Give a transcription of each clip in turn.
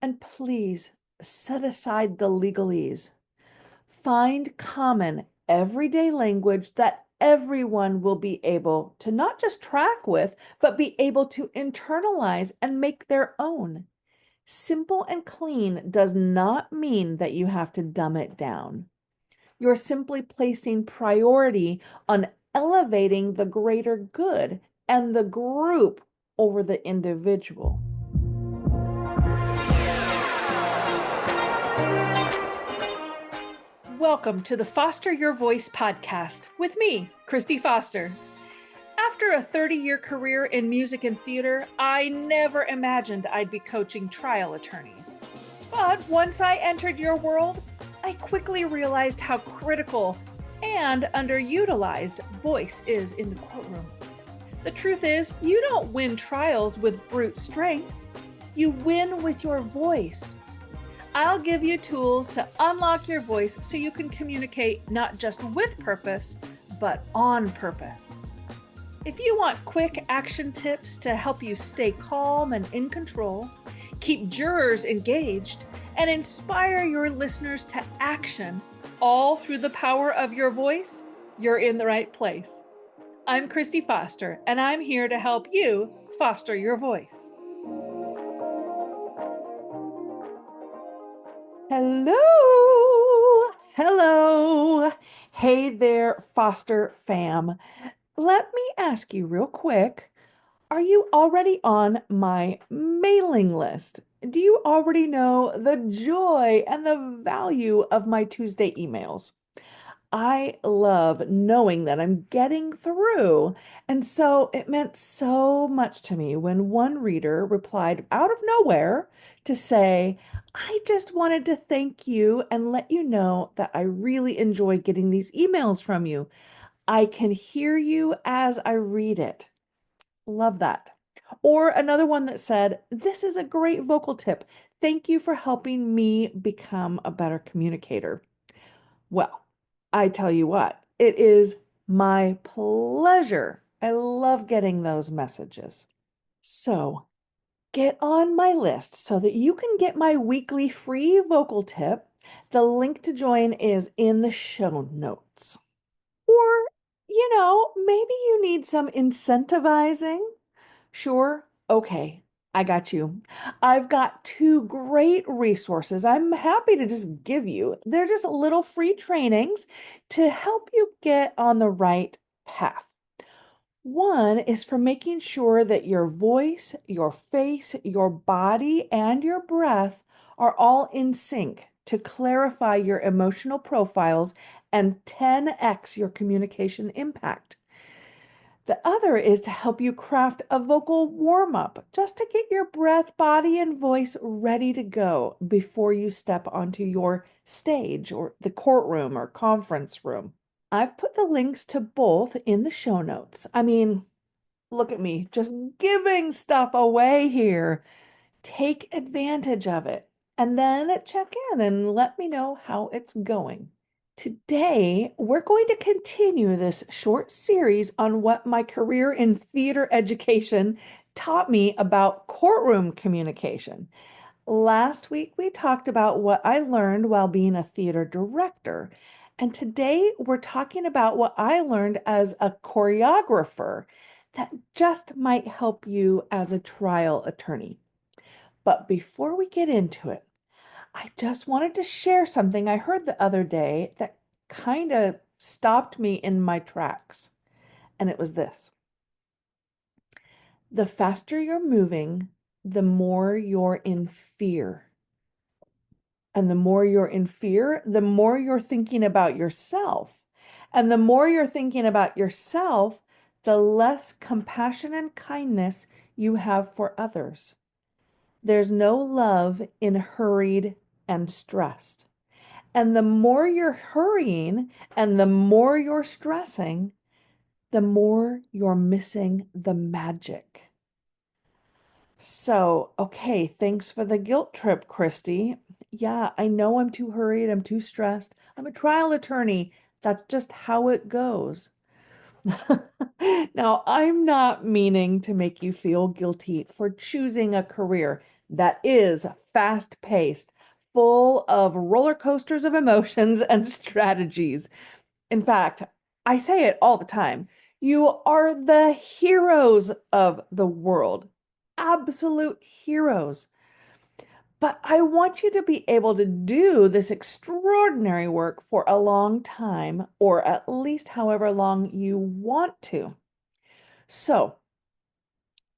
And please set aside the legalese. Find common, everyday language that everyone will be able to not just track with, but be able to internalize and make their own. Simple and clean does not mean that you have to dumb it down. You're simply placing priority on elevating the greater good and the group over the individual. Welcome to the Foster Your Voice podcast with me, Kristi Foster. After a 30-year career in music and theater, I never imagined I'd be coaching trial attorneys. But once I entered your world, I quickly realized how critical and underutilized voice is in the courtroom. The truth is, you don't win trials with brute strength. You win with your voice. I'll give you tools to unlock your voice so you can communicate not just with purpose, but on purpose. If you want quick action tips to help you stay calm and in control, keep jurors engaged, and inspire your listeners to action, all through the power of your voice, you're in the right place. I'm Kristi Foster, and I'm here to help you foster your voice. Hello. Hey there, Foster fam. Let me ask you real quick, are you already on my mailing list? Do you already know the joy and the value of my Tuesday emails? I love knowing that I'm getting through. And so it meant so much to me when one reader replied out of nowhere to say, I just wanted to thank you and let you know that I really enjoy getting these emails from you. I can hear you as I read it. Love that. Or another one that said, this is a great vocal tip. Thank you for helping me become a better communicator. Well, I tell you what, it is my pleasure. I love getting those messages. So get on my list so that you can get my weekly free vocal tip. The link to join is in the show notes. Or, maybe you need some incentivizing. Sure. Okay. I got you. I've got two great resources I'm happy to just give you. They're just little free trainings to help you get on the right path. One is for making sure that your voice, your face, your body, and your breath are all in sync to clarify your emotional profiles and 10x your communication impact. The other is to help you craft a vocal warm-up, just to get your breath, body, and voice ready to go before you step onto your stage or the courtroom or conference room. I've put the links to both in the show notes. I mean, look at me, just giving stuff away here. Take advantage of it and then check in and let me know how it's going. Today, we're going to continue this short series on what my career in theater education taught me about courtroom communication. Last week, we talked about what I learned while being a theater director. And today, we're talking about what I learned as a choreographer that just might help you as a trial attorney. But before we get into it, I just wanted to share something I heard the other day that kind of stopped me in my tracks. And it was this: the faster you're moving, the more you're in fear. And the more you're in fear, the more you're thinking about yourself. And the more you're thinking about yourself, the less compassion and kindness you have for others. There's no love in hurried and stressed. And the more you're hurrying and the more you're stressing, the more you're missing the magic. So, okay, thanks for the guilt trip, Kristi. Yeah, I know I'm too hurried, I'm too stressed. I'm a trial attorney. That's just how it goes. Now, I'm not meaning to make you feel guilty for choosing a career. that is fast-paced, full of roller coasters of emotions and strategies. In fact, I say it all the time. You are the heroes of the world, absolute heroes. But I want you to be able to do this extraordinary work for a long time, or at least however long you want to. So,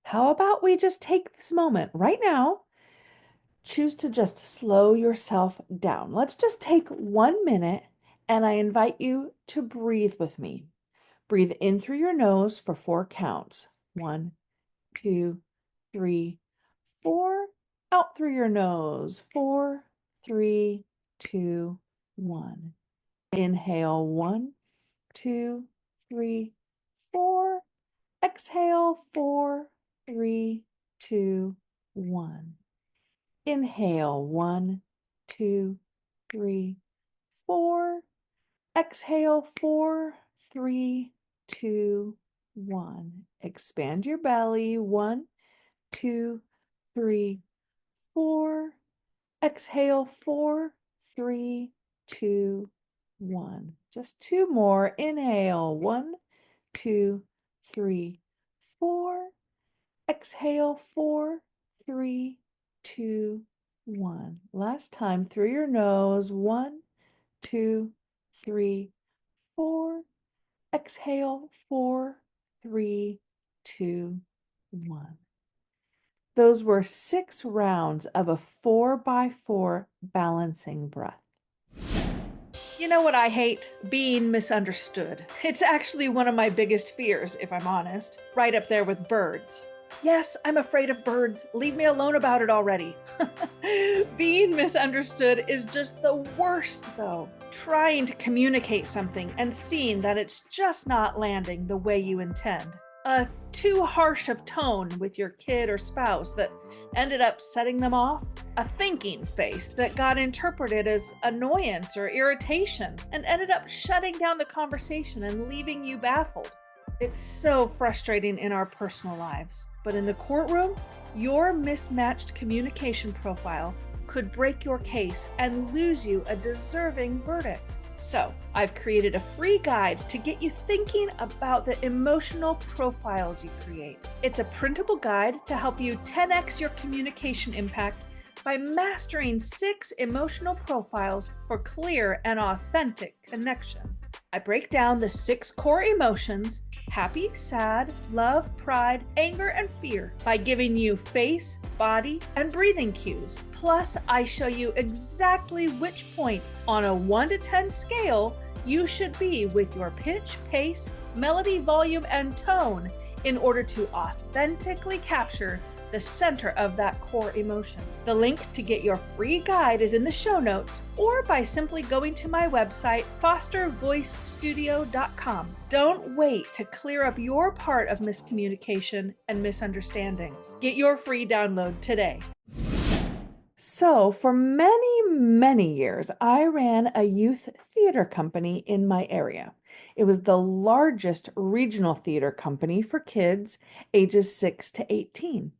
how about we just take this moment right now? Choose to just slow yourself down. Let's just take 1 minute, and I invite you to breathe with me. Breathe in through your nose for 4 counts. 1, 2, 3, 4. Out through your nose. 4, 3, 2, 1. Inhale. 1, 2, 3, 4. Exhale. 4, 3, 2, 1. Inhale. 1, 2, 3, 4. Exhale. 4, 3, 2, 1. Expand your belly. 1, 2, 3, 4. Exhale. 4, 3, 2, 1. Just 2 more. Inhale. 1, 2, 3, 4. Exhale. 4, 3, 2, 1. Last time through your nose. 1, 2, 3, 4. Exhale. 4, 3, 2, 1. Those were 6 rounds of a 4x4 balancing breath. You know what I hate? Being misunderstood. It's actually one of my biggest fears, if I'm honest, right up there with birds. Yes, I'm afraid of birds. Leave me alone about it already. Being misunderstood is just the worst, though. Trying to communicate something and seeing that it's just not landing the way you intend. Too harsh of tone with your kid or spouse that ended up setting them off. A thinking face that got interpreted as annoyance or irritation and ended up shutting down the conversation and leaving you baffled. It's so frustrating in our personal lives, but in the courtroom, your mismatched communication profile could break your case and lose you a deserving verdict. So, I've created a free guide to get you thinking about the emotional profiles you create. It's a printable guide to help you 10x your communication impact by mastering 6 emotional profiles for clear and authentic connection. I break down the 6 core emotions: happy, sad, love, pride, anger, and fear by giving you face, body, and breathing cues. Plus, I show you exactly which point on a 1 to 10 scale you should be with your pitch, pace, melody, volume, and tone in order to authentically capture the center of that core emotion. The link to get your free guide is in the show notes, or by simply going to my website, fostervoicestudio.com. Don't wait to clear up your part of miscommunication and misunderstandings. Get your free download today. So, for many, many years, I ran a youth theater company in my area. It was the largest regional theater company for kids ages 6 to 18.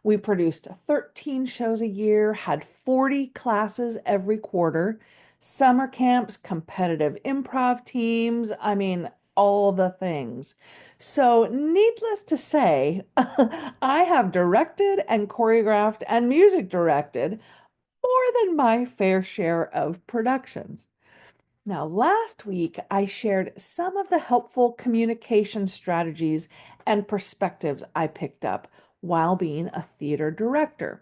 We produced 13 shows a year, had 40 classes every quarter, summer camps, competitive improv teams, all the things. So, needless to say, I have directed and choreographed and music directed more than my fair share of productions. Now, last week, I shared some of the helpful communication strategies and perspectives I picked up while being a theater director.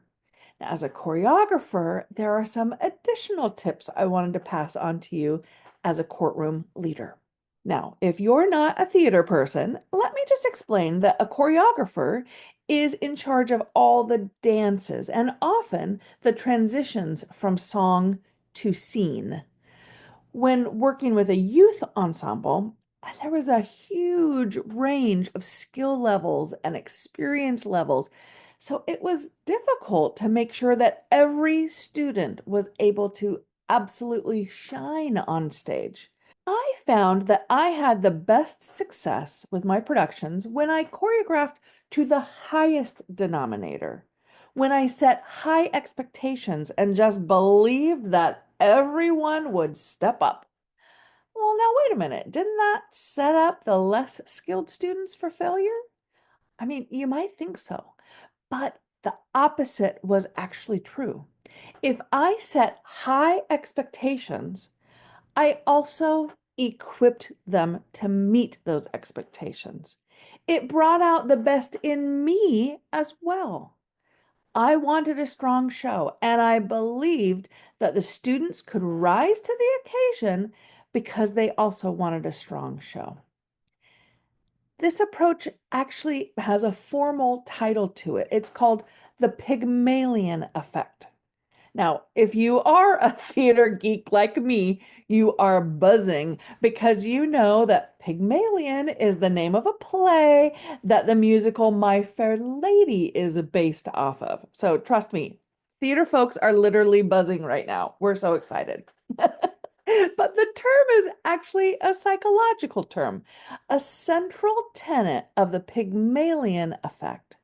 Now, as a choreographer, there are some additional tips I wanted to pass on to you as a courtroom leader. Now, if you're not a theater person, let me just explain that a choreographer is in charge of all the dances and often the transitions from song to scene. When working with a youth ensemble, there was a huge range of skill levels and experience levels. So it was difficult to make sure that every student was able to absolutely shine on stage. I found that I had the best success with my productions when I choreographed to the highest denominator, when I set high expectations and just believed that everyone would step up. Well, now wait a minute. Didn't that set up the less skilled students for failure? I mean, you might think so, but the opposite was actually true. If I set high expectations, I also equipped them to meet those expectations. It brought out the best in me as well. I wanted a strong show, and I believed that the students could rise to the occasion because they also wanted a strong show. This approach actually has a formal title to it. It's called the Pygmalion Effect. Now, if you are a theater geek like me, you are buzzing because you know that Pygmalion is the name of a play that the musical My Fair Lady is based off of. So trust me, theater folks are literally buzzing right now. We're so excited. But the term is actually a psychological term. A central tenet of the Pygmalion effect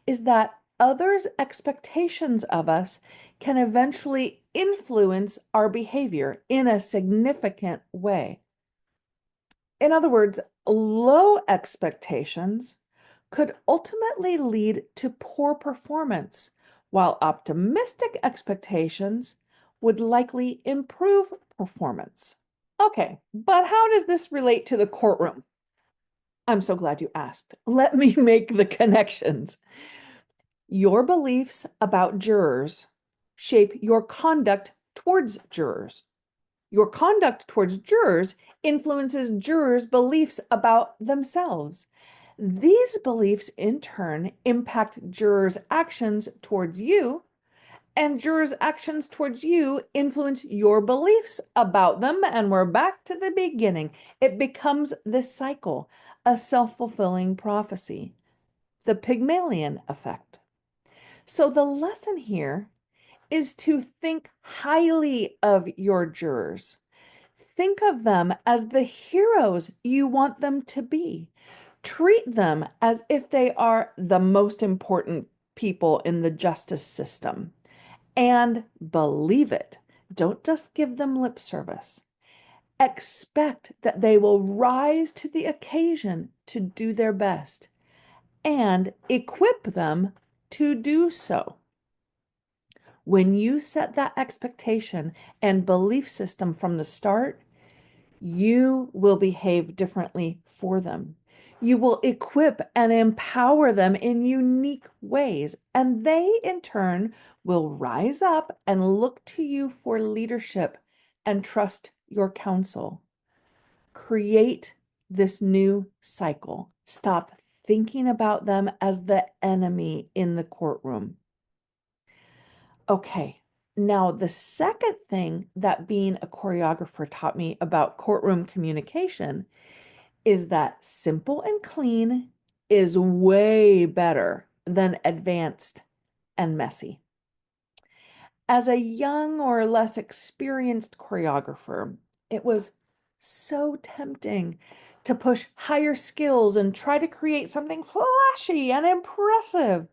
is that others' expectations of us can eventually influence our behavior in a significant way. In other words, low expectations could ultimately lead to poor performance, while optimistic expectations would likely improve performance. Okay, but how does this relate to the courtroom? I'm so glad you asked. Let me make the connections. Your beliefs about jurors shape your conduct towards jurors. Your conduct towards jurors influences jurors' beliefs about themselves. These beliefs, in turn, impact jurors' actions towards you, and jurors' actions towards you influence your beliefs about them. And we're back to the beginning. It becomes this cycle, a self-fulfilling prophecy, the Pygmalion effect. So the lesson here is to think highly of your jurors. Think of them as the heroes you want them to be. Treat them as if they are the most important people in the justice system. And believe it. Don't just give them lip service. Expect that they will rise to the occasion to do their best and equip them to do so. When you set that expectation and belief system from the start, you will behave differently for them. You will equip and empower them in unique ways, and they in turn will rise up and look to you for leadership and trust your counsel. Create this new cycle. Stop thinking about them as the enemy in the courtroom. Okay, now the second thing that being a choreographer taught me about courtroom communication is that simple and clean is way better than advanced and messy. As a young or less experienced choreographer, it was so tempting to push higher skills and try to create something flashy and impressive.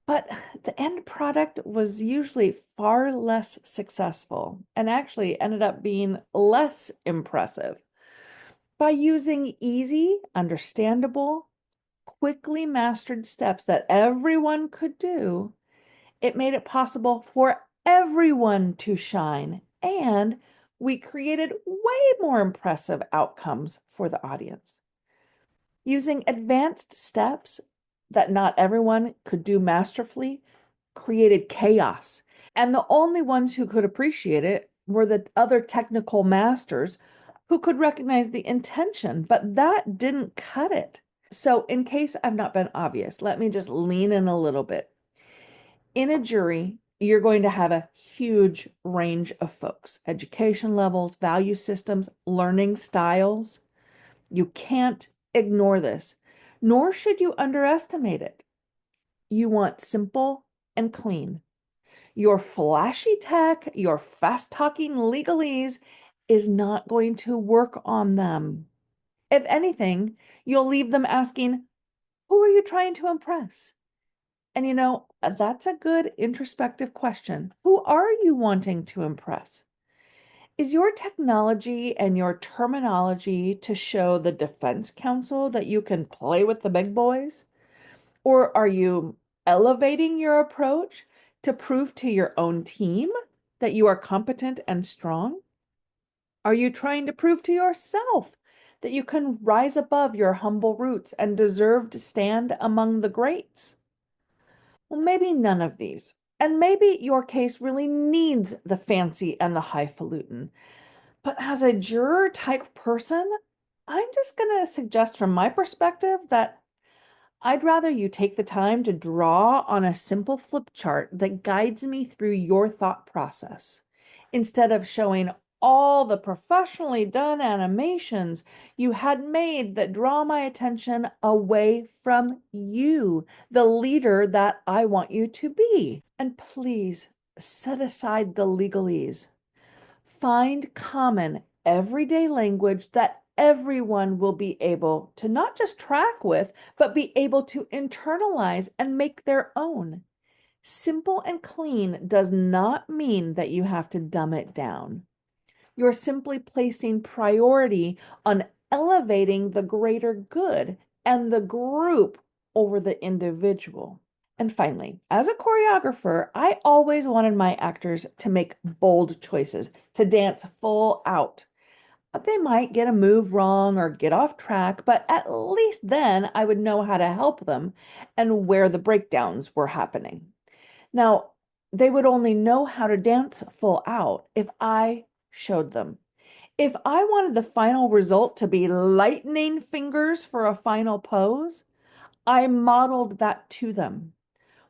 But the end product was usually far less successful and actually ended up being less impressive. By using easy, understandable, quickly mastered steps that everyone could do, it made it possible for everyone to shine, and we created way more impressive outcomes for the audience. Using advanced steps that not everyone could do masterfully created chaos, and the only ones who could appreciate it were the other technical masters who could recognize the intention, but that didn't cut it. So, in case I've not been obvious, let me just lean in a little bit. In a jury, you're going to have a huge range of folks, education levels, value systems, learning styles. You can't ignore this, nor should you underestimate it. You want simple and clean. Your flashy tech, your fast-talking legalese is not going to work on them. If anything, you'll leave them asking, who are you trying to impress? And That's a good introspective question. Who are you wanting to impress? Is your technology and your terminology to show the defense counsel that you can play with the big boys? Or are you elevating your approach to prove to your own team that you are competent and strong? Are you trying to prove to yourself that you can rise above your humble roots and deserve to stand among the greats? Well, maybe none of these. And maybe your case really needs the fancy and the highfalutin. But as a juror type person, I'm just going to suggest from my perspective that I'd rather you take the time to draw on a simple flip chart that guides me through your thought process, instead of showing all the professionally done animations you had made that draw my attention away from you, the leader that I want you to be. And please set aside the legalese. Find common, everyday language that everyone will be able to not just track with, but be able to internalize and make their own. Simple and clean does not mean that you have to dumb it down. You're simply placing priority on elevating the greater good and the group over the individual. And finally, as a choreographer, I always wanted my actors to make bold choices, to dance full out. They might get a move wrong or get off track, but at least then I would know how to help them and where the breakdowns were happening. Now, they would only know how to dance full out if I showed them. If I wanted the final result to be lightning fingers for a final pose, I modeled that to them.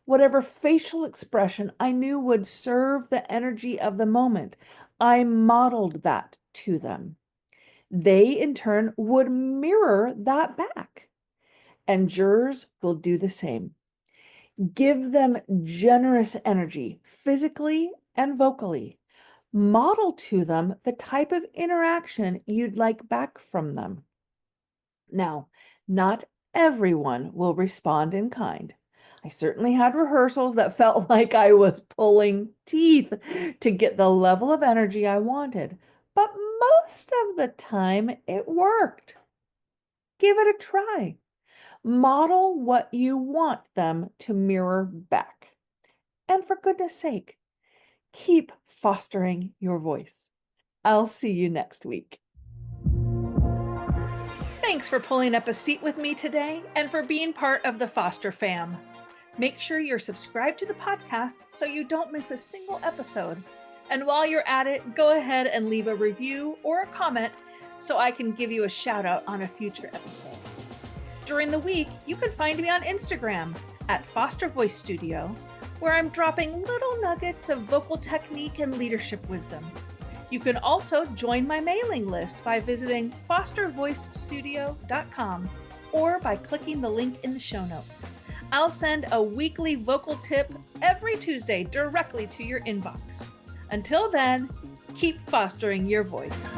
Whatever facial expression I knew would serve the energy of the moment, I modeled that to them. They, in turn, would mirror that back. And jurors will do the same. Give them generous energy, physically and vocally. Model to them the type of interaction you'd like back from them. Now, not everyone will respond in kind. I certainly had rehearsals that felt like I was pulling teeth to get the level of energy I wanted, but most of the time it worked. Give it a try. Model what you want them to mirror back. And for goodness sake, keep fostering your voice. I'll see you next week. Thanks for pulling up a seat with me today and for being part of the Foster fam. Make sure you're subscribed to the podcast so you don't miss a single episode. And while you're at it, go ahead and leave a review or a comment so I can give you a shout out on a future episode. During the week, you can find me on Instagram at Foster Voice Studio, where I'm dropping little nuggets of vocal technique and leadership wisdom. You can also join my mailing list by visiting fostervoicestudio.com or by clicking the link in the show notes. I'll send a weekly vocal tip every Tuesday directly to your inbox. Until then, keep fostering your voice.